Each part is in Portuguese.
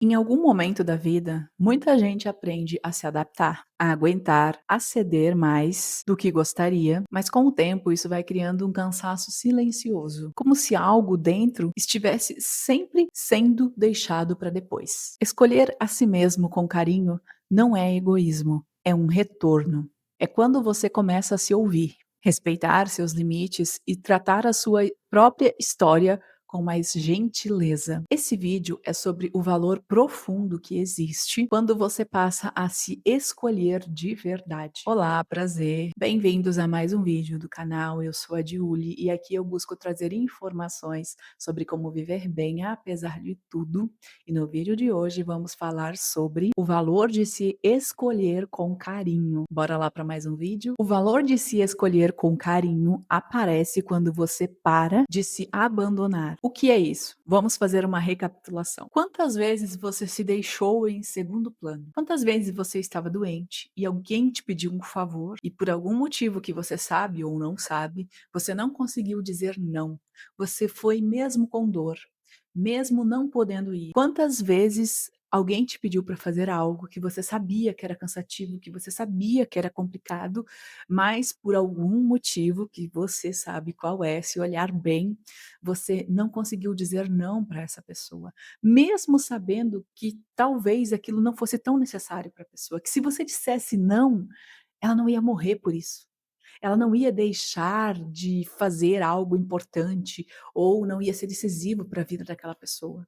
Em algum momento da vida, muita gente aprende a se adaptar, a aguentar, a ceder mais do que gostaria, mas com o tempo isso vai criando um cansaço silencioso, como se algo dentro estivesse sempre sendo deixado para depois. Escolher a si mesmo com carinho não é egoísmo, é um retorno. É quando você começa a se ouvir, respeitar seus limites e tratar a sua própria história com mais gentileza. Esse vídeo é sobre o valor profundo que existe quando você passa a se escolher de verdade. Olá, prazer. Bem-vindos a mais um vídeo do canal. Eu sou a Diuli e aqui eu busco trazer informações sobre como viver bem apesar de tudo. E no vídeo de hoje vamos falar sobre o valor de se escolher com carinho. Bora lá para mais um vídeo? O valor de se escolher com carinho aparece quando você para de se abandonar. O que é isso? Vamos fazer uma recapitulação. Quantas vezes você se deixou em segundo plano? Quantas vezes você estava doente e alguém te pediu um favor e por algum motivo que você sabe ou não sabe, você não conseguiu dizer não? Você foi mesmo com dor, mesmo não podendo ir. Quantas vezes alguém te pediu para fazer algo que você sabia que era cansativo, que você sabia que era complicado, mas por algum motivo que você sabe qual é, se olhar bem, você não conseguiu dizer não para essa pessoa, mesmo sabendo que talvez aquilo não fosse tão necessário para a pessoa, que se você dissesse não, ela não ia morrer por isso. Ela não ia deixar de fazer algo importante ou não ia ser decisivo para a vida daquela pessoa,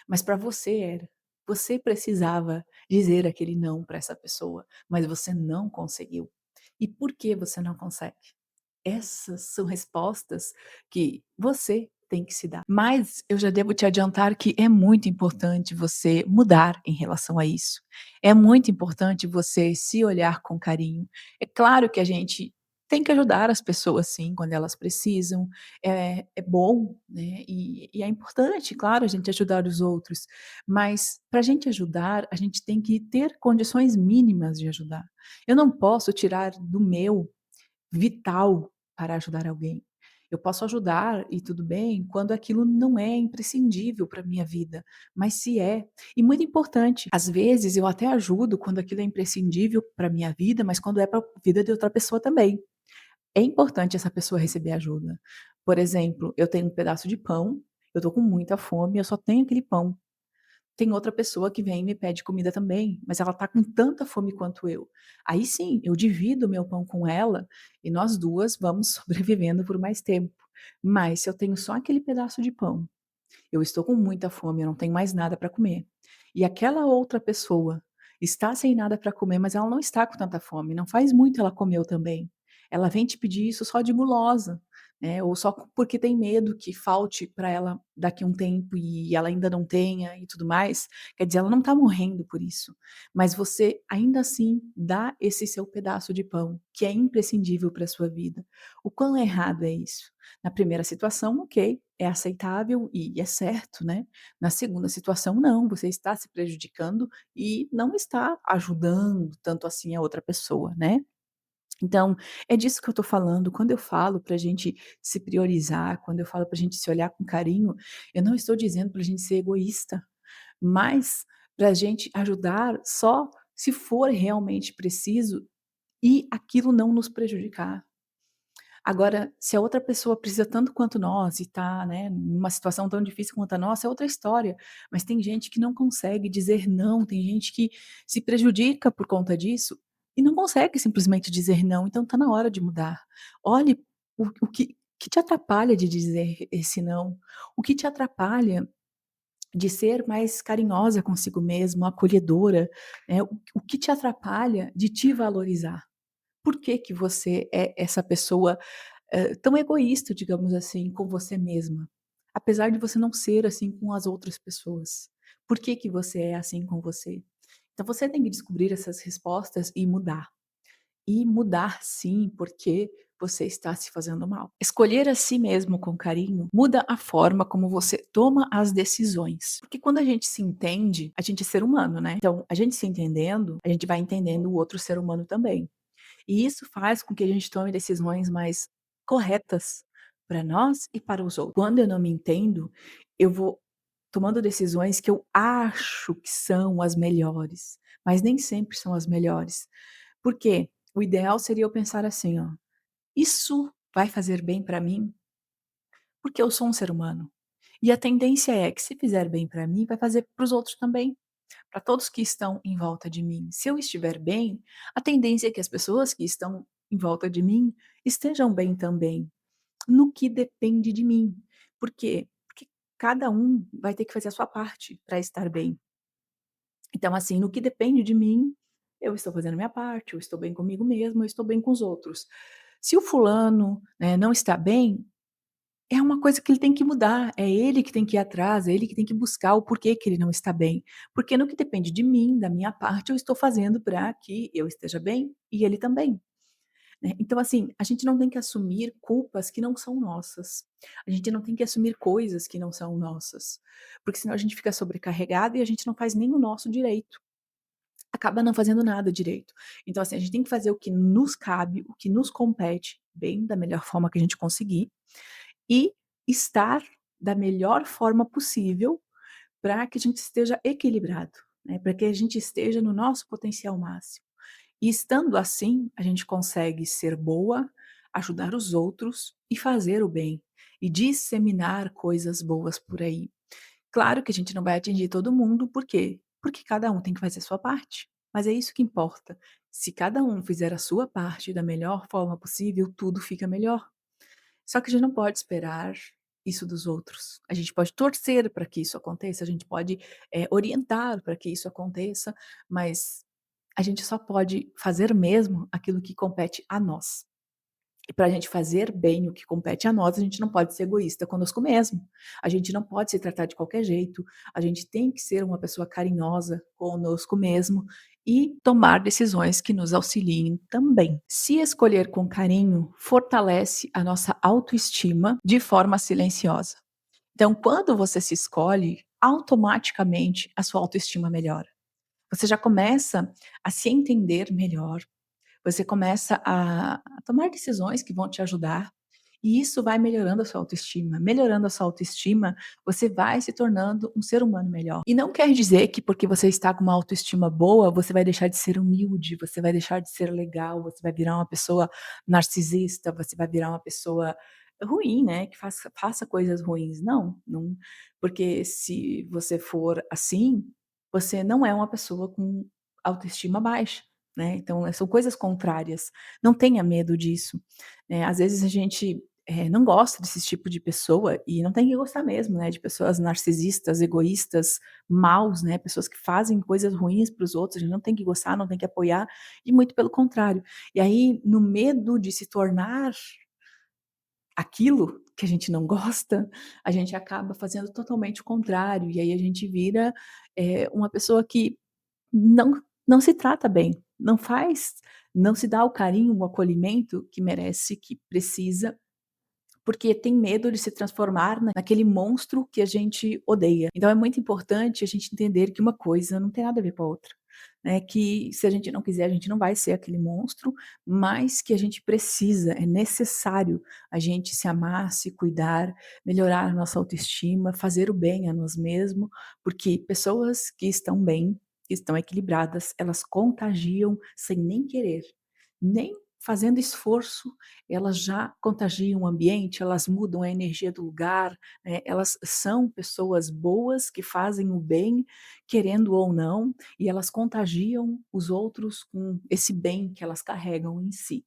mas para você era. Você precisava dizer aquele não para essa pessoa, mas você não conseguiu. E por que você não consegue? Essas são respostas que você tem que se dar. Mas eu já devo te adiantar que é muito importante você mudar em relação a isso. É muito importante você se olhar com carinho. É claro que a gente tem que ajudar as pessoas sim, quando elas precisam. É bom, né? E é importante, claro, a gente ajudar os outros. Mas para a gente ajudar, a gente tem que ter condições mínimas de ajudar. Eu não posso tirar do meu vital para ajudar alguém. Eu posso ajudar e tudo bem quando aquilo não é imprescindível para minha vida, mas se é, e muito importante, às vezes eu até ajudo quando aquilo é imprescindível para minha vida, mas quando é para a vida de outra pessoa também. É importante essa pessoa receber ajuda. Por exemplo, eu tenho um pedaço de pão, eu tô com muita fome, eu só tenho aquele pão. Tem outra pessoa que vem e me pede comida também, mas ela tá com tanta fome quanto eu. Aí sim, eu divido o meu pão com ela e nós 2 vamos sobrevivendo por mais tempo. Mas se eu tenho só aquele pedaço de pão, eu estou com muita fome, eu não tenho mais nada para comer. E aquela outra pessoa está sem nada para comer, mas ela não está com tanta fome, não faz muito ela comeu também. Ela vem te pedir isso só de gulosa, né, ou só porque tem medo que falte para ela daqui a um tempo e ela ainda não tenha e tudo mais. Quer dizer, ela não está morrendo por isso, mas você ainda assim dá esse seu pedaço de pão, que é imprescindível para a sua vida. O quão errado é isso? Na primeira situação, ok, é aceitável e é certo, né. Na segunda situação, não, você está se prejudicando e não está ajudando tanto assim a outra pessoa, né. Então, é disso que eu estou falando, quando eu falo para a gente se priorizar, quando eu falo para a gente se olhar com carinho, eu não estou dizendo para a gente ser egoísta, mas para a gente ajudar só se for realmente preciso e aquilo não nos prejudicar. Agora, se a outra pessoa precisa tanto quanto nós e tá, né, numa situação tão difícil quanto a nossa, é outra história. Mas tem gente que não consegue dizer não, tem gente que se prejudica por conta disso e não consegue simplesmente dizer não, então tá na hora de mudar. Olhe o que te atrapalha de dizer esse não, o que te atrapalha de ser mais carinhosa consigo mesma, acolhedora, né, o que te atrapalha de te valorizar. Por que que você é essa pessoa tão egoísta, digamos assim, com você mesma, apesar de você não ser assim com as outras pessoas. Por que que você é assim com você? Então você tem que descobrir essas respostas e mudar. E mudar sim, porque você está se fazendo mal. Escolher a si mesmo com carinho muda a forma como você toma as decisões. Porque quando a gente se entende, a gente é ser humano, né? Então, a gente se entendendo, a gente vai entendendo o outro ser humano também. E isso faz com que a gente tome decisões mais corretas para nós e para os outros. Quando eu não me entendo, eu vou tomando decisões que eu acho que são as melhores, mas nem sempre são as melhores. Por quê? O ideal seria eu pensar assim, ó: "Isso vai fazer bem para mim?" Porque eu sou um ser humano. E a tendência é que se fizer bem para mim, vai fazer para os outros também, para todos que estão em volta de mim. Se eu estiver bem, a tendência é que as pessoas que estão em volta de mim estejam bem também, no que depende de mim. Por quê? Porque cada um vai ter que fazer a sua parte para estar bem. Então, assim, no que depende de mim, eu estou fazendo a minha parte, eu estou bem comigo mesmo, eu estou bem com os outros. Se o fulano, né, não está bem, é uma coisa que ele tem que mudar, é ele que tem que ir atrás, é ele que tem que buscar o porquê que ele não está bem. Porque no que depende de mim, da minha parte, eu estou fazendo para que eu esteja bem e ele também, né. Então, assim, a gente não tem que assumir culpas que não são nossas. A gente não tem que assumir coisas que não são nossas, porque senão a gente fica sobrecarregado e a gente não faz nem o nosso direito. Acaba não fazendo nada direito. Então, assim, a gente tem que fazer o que nos cabe, o que nos compete, bem da melhor forma que a gente conseguir, e estar da melhor forma possível para que a gente esteja equilibrado, né, para que a gente esteja no nosso potencial máximo. E estando assim, a gente consegue ser boa, ajudar os outros e fazer o bem, e disseminar coisas boas por aí. Claro que a gente não vai atingir todo mundo, por quê? Porque cada um tem que fazer a sua parte, mas é isso que importa. Se cada um fizer a sua parte da melhor forma possível, tudo fica melhor. Só que a gente não pode esperar isso dos outros. A gente pode torcer para que isso aconteça, a gente pode, orientar para que isso aconteça, mas a gente só pode fazer mesmo aquilo que compete a nós. E para a gente fazer bem o que compete a nós, a gente não pode ser egoísta conosco mesmo. A gente não pode se tratar de qualquer jeito. A gente tem que ser uma pessoa carinhosa conosco mesmo e tomar decisões que nos auxiliem também. Se escolher com carinho, fortalece a nossa autoestima de forma silenciosa. Então, quando você se escolhe, automaticamente a sua autoestima melhora. Você já começa a se entender melhor, você começa a tomar decisões que vão te ajudar, e isso vai melhorando a sua autoestima. Melhorando a sua autoestima, você vai se tornando um ser humano melhor. E não quer dizer que porque você está com uma autoestima boa, você vai deixar de ser humilde, você vai deixar de ser legal, você vai virar uma pessoa narcisista, você vai virar uma pessoa ruim, né, que faça coisas ruins. Não, não, porque se você for assim, você não é uma pessoa com autoestima baixa, né, então, são coisas contrárias. Não tenha medo disso, né. Às vezes a gente, não gosta desse tipo de pessoa e não tem que gostar mesmo, né, de pessoas narcisistas, egoístas, maus, né, pessoas que fazem coisas ruins para os outros, a gente não tem que gostar, não tem que apoiar, e muito pelo contrário. E aí, no medo de se tornar aquilo que a gente não gosta, a gente acaba fazendo totalmente o contrário, e aí a gente vira, uma pessoa que não se trata bem, não se dá o carinho, o acolhimento que merece, que precisa, porque tem medo de se transformar naquele monstro que a gente odeia. Então é muito importante a gente entender que uma coisa não tem nada a ver com a outra, né, que se a gente não quiser, a gente não vai ser aquele monstro, mas que a gente precisa, é necessário a gente se amar, se cuidar, melhorar a nossa autoestima, fazer o bem a nós mesmos, porque pessoas que estão bem, que estão equilibradas, elas contagiam sem nem querer, nem fazendo esforço, elas já contagiam o ambiente, elas mudam a energia do lugar, elas são pessoas boas que fazem o bem, querendo ou não, e elas contagiam os outros com esse bem que elas carregam em si.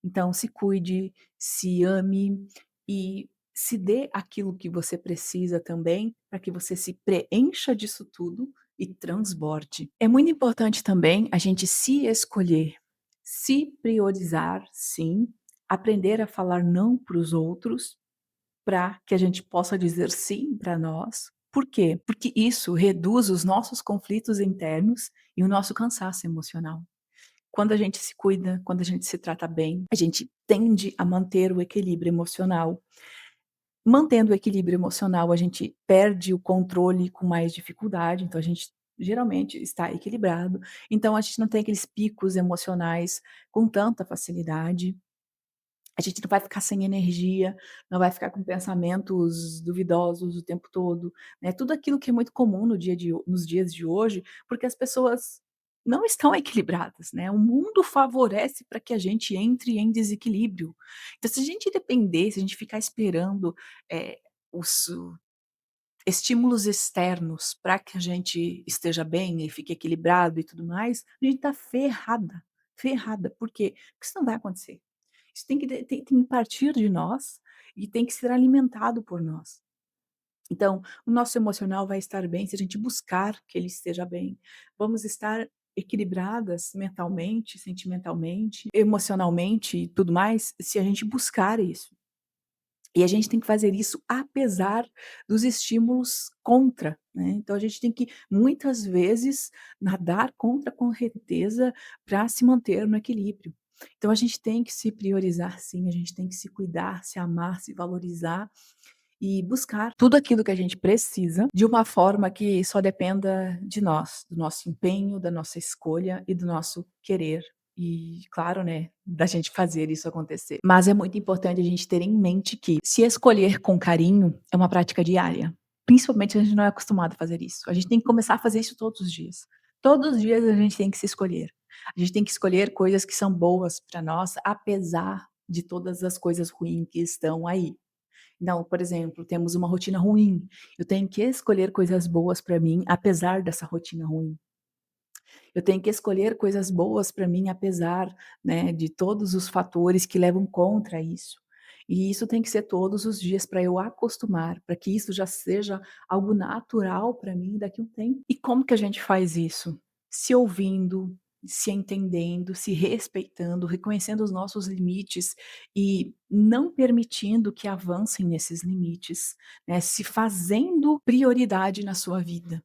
Então se cuide, se ame e se dê aquilo que você precisa também, para que você se preencha disso tudo e transborde. É muito importante também a gente se escolher, se priorizar, sim, aprender a falar não para os outros, para que a gente possa dizer sim para nós. Por quê? Porque isso reduz os nossos conflitos internos e o nosso cansaço emocional. Quando a gente se cuida, quando a gente se trata bem, a gente tende a manter o equilíbrio emocional. Mantendo o equilíbrio emocional, a gente perde o controle com mais dificuldade, então a gente geralmente está equilibrado, então a gente não tem aqueles picos emocionais com tanta facilidade. A gente não vai ficar sem energia, não vai ficar com pensamentos duvidosos o tempo todo, né, tudo aquilo que é muito comum no dia de ho nos dias de hoje, porque as pessoas não estão equilibradas, né, o mundo favorece para que a gente entre em desequilíbrio. Então se a gente depender, se a gente ficar esperando, eh, os estímulos externos para que a gente esteja bem e fique equilibrado e tudo mais, a gente tá ferrada, ferrada. Por quê? Porque isso não vai acontecer. Isso tem que partir de nós e tem que ser alimentado por nós. Então, o nosso emocional vai estar bem se a gente buscar que ele esteja bem. Vamos estar equilibradas mentalmente, sentimentalmente, emocionalmente e tudo mais, se a gente buscar isso. E a gente tem que fazer isso apesar dos estímulos contra, né. Então a gente tem que, muitas vezes, nadar contra a correnteza para se manter no equilíbrio. Então a gente tem que se priorizar sim, a gente tem que se cuidar, se amar, se valorizar e buscar tudo aquilo que a gente precisa, de uma forma que só dependa de nós, do nosso empenho, da nossa escolha e do nosso querer. E claro, né, da gente fazer isso acontecer. Mas é muito importante a gente ter em mente que se escolher com carinho é uma prática diária. Principalmente se a gente não é acostumado a fazer isso. A gente tem que começar a fazer isso todos os dias. Todos os dias a gente tem que se escolher. A gente tem que escolher coisas que são boas para nós, apesar de todas as coisas ruins que estão aí. Então, por exemplo, temos uma rotina ruim, eu tenho que escolher coisas boas para mim, apesar dessa rotina ruim. Eu tenho que escolher coisas boas para mim, apesar, né, de todos os fatores que levam contra isso. E isso tem que ser todos os dias para eu acostumar, para que isso já seja algo natural para mim daqui a um tempo. E como que a gente faz isso? Se ouvindo, se entendendo, se respeitando, reconhecendo os nossos limites e não permitindo que avancem nesses limites, né, se fazendo prioridade na sua vida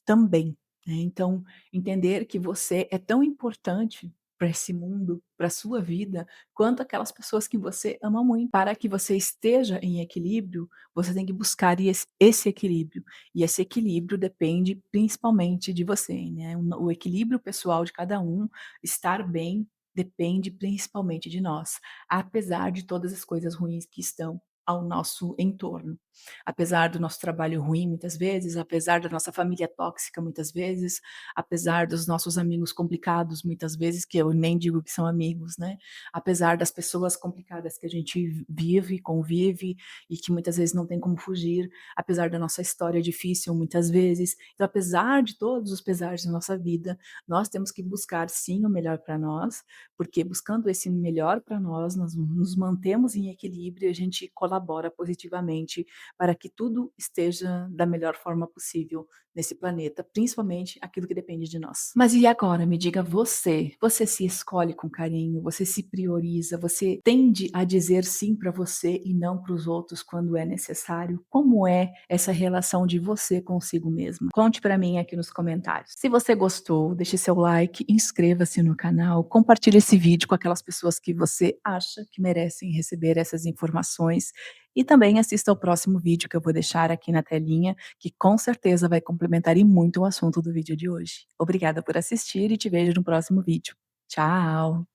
também, né. Então, entender que você é tão importante para esse mundo, para a sua vida, quanto aquelas pessoas que você ama muito. Para que você esteja em equilíbrio, você tem que buscar esse equilíbrio, e esse equilíbrio depende principalmente de você, né. O equilíbrio pessoal de cada um, estar bem, depende principalmente de nós, apesar de todas as coisas ruins que estão ao nosso entorno. Apesar do nosso trabalho ruim muitas vezes, apesar da nossa família tóxica muitas vezes, apesar dos nossos amigos complicados muitas vezes, que eu nem digo que são amigos, né, apesar das pessoas complicadas que a gente vive, convive e que muitas vezes não tem como fugir, apesar da nossa história difícil muitas vezes. Então, apesar de todos os pesares da nossa vida, nós temos que buscar sim o melhor para nós, porque buscando esse melhor para nós, nós nos mantemos em equilíbrio e a gente colabora positivamente para que tudo esteja da melhor forma possível nesse planeta, principalmente aquilo que depende de nós. Mas e agora, me diga você, você se escolhe com carinho, você se prioriza, você tende a dizer sim para você e não para os outros quando é necessário? Como é essa relação de você consigo mesma? Conte para mim aqui nos comentários. Se você gostou, deixe seu like, inscreva-se no canal, compartilhe esse vídeo com aquelas pessoas que você acha que merecem receber essas informações e também assista ao próximo vídeo que eu vou deixar aqui na telinha, que com certeza vai complementar e muito o assunto do vídeo de hoje. Obrigada por assistir e te vejo no próximo vídeo. Tchau!